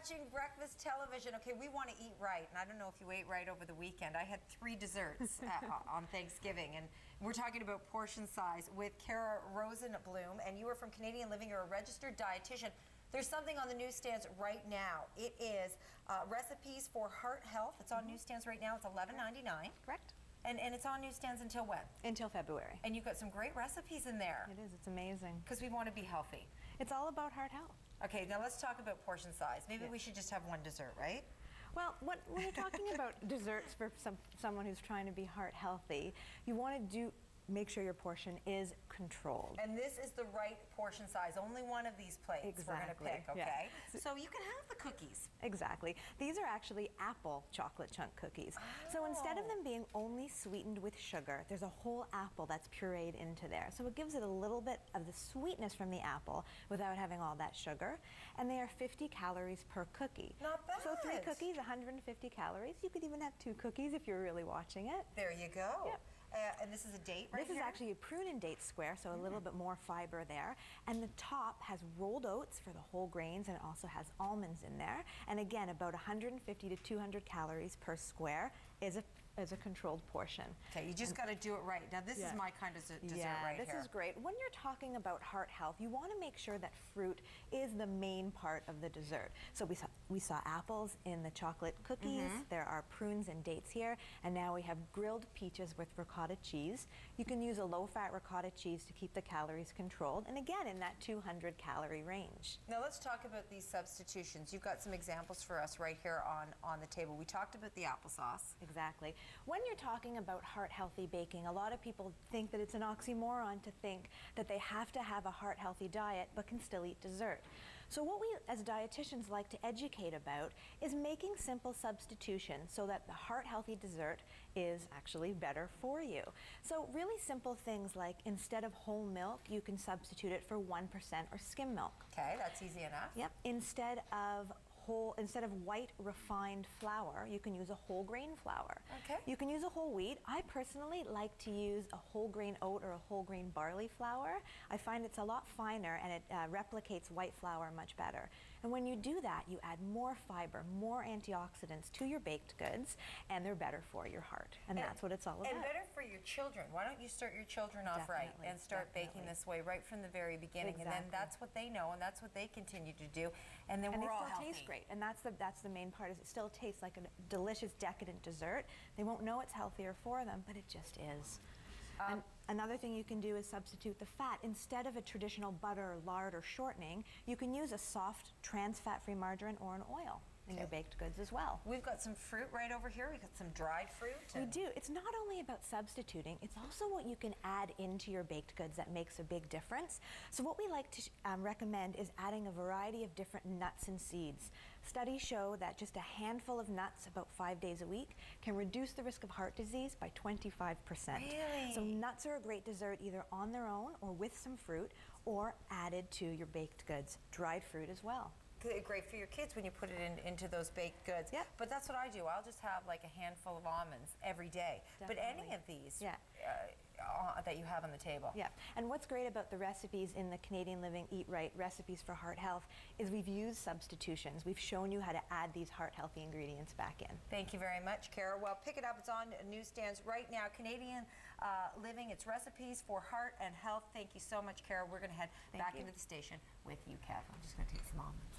watching breakfast television. Okay, we want to eat right, and I don't know if you ate right over the weekend. I had 3 desserts on Thanksgiving, and we're talking about portion size with Cara Rosenbloom, and you are from Canadian Living. You're a registered dietitian. There's something on the newsstands right now. It is recipes for heart health. It's on newsstands right now. It's $11.99. Correct. And it's on newsstands until when? Until February. And you've got some great recipes in there. It is. It's amazing. Because we want to be healthy. It's all about heart health. Okay, now let's talk about portion size. Maybe we should just have 1 dessert, right? Well, when you're talking about desserts for someone who's trying to be heart healthy, you want to make sure your portion is controlled. And this is the right portion size. Only one of these plates exactly. we're going to pick, okay? Yeah. So you can have the cookies. Exactly. These are actually apple chocolate chunk cookies. Oh. So instead of them being only sweetened with sugar, there's a whole apple that's pureed into there. So it gives it a little bit of the sweetness from the apple without having all that sugar. And they are 50 calories per cookie. Not bad. So 3 cookies, 150 calories. You could even have 2 cookies if you're really watching it. There you go. Yep. And this is a date right here? This is actually a prune and date square, so a little bit more fiber there. And the top has rolled oats for the whole grains, and it also has almonds in there. And again, about 150 to 200 calories per square is a controlled portion. Okay, you just got to do it right. Now this is my kind of dessert right here. This is great. When you're talking about heart health, you want to make sure that fruit is the main part of the dessert. So we saw apples in the chocolate cookies. There are prunes and dates here, and now we have grilled peaches with ricotta cheese. You can use a low-fat ricotta cheese to keep the calories controlled, and again in that 200 calorie range. Now let's talk about these substitutions. You've got some examples for us right here on the table. We talked about the applesauce. Exactly. When you're talking about heart-healthy baking, a lot of people think that it's an oxymoron to think that they have to have a heart-healthy diet but can still eat dessert. So what we as dietitians like to educate about is making simple substitutions so that the heart-healthy dessert is actually better for you. So really simple things like instead of whole milk, you can substitute it for 1% or skim milk. Okay, that's easy enough. Yep. Instead of white refined flour, you can use a whole grain flour. Okay. You can use a whole wheat. I personally like to use a whole grain oat or a whole grain barley flour. I find it's a lot finer and it replicates white flour much better. And when you do that, you add more fiber, more antioxidants to your baked goods, and they're better for your heart. And that's what it's all about. And better for your children. Why don't you start your children off right and start baking this way right from the very beginning? Exactly. And then that's what they know and that's what they continue to do. And then we're all healthy. And it still tastes great. And that's the main part, is it still tastes like a delicious, decadent dessert. They won't know it's healthier for them, but it just is. And another thing you can do is substitute the fat. Instead of a traditional butter, lard, or shortening, you can use a soft, trans-fat-free margarine or an oil in your baked goods as well. We've got some fruit right over here. We've got some dried fruit. We do. It's not only about substituting, it's also what you can add into your baked goods that makes a big difference. So what we like to recommend is adding a variety of different nuts and seeds. Studies show that just a handful of nuts about 5 days a week can reduce the risk of heart disease by 25%. Really? So nuts are a great dessert either on their own or with some fruit, or added to your baked goods. Dried fruit as well. Great for your kids when you put it into those baked goods. Yeah. But that's what I do. I'll just have like a handful of almonds every day. Definitely. But any of these that you have on the table. Yeah. And what's great about the recipes in the Canadian Living Eat Right recipes for heart health is we've used substitutions. We've shown you how to add these heart-healthy ingredients back in. Thank you very much, Cara. Well, pick it up. It's on newsstands right now. Canadian Living, it's recipes for heart and health. Thank you so much, Cara. We're going to head back into the station with you, Kev. I'm just going to take some almonds.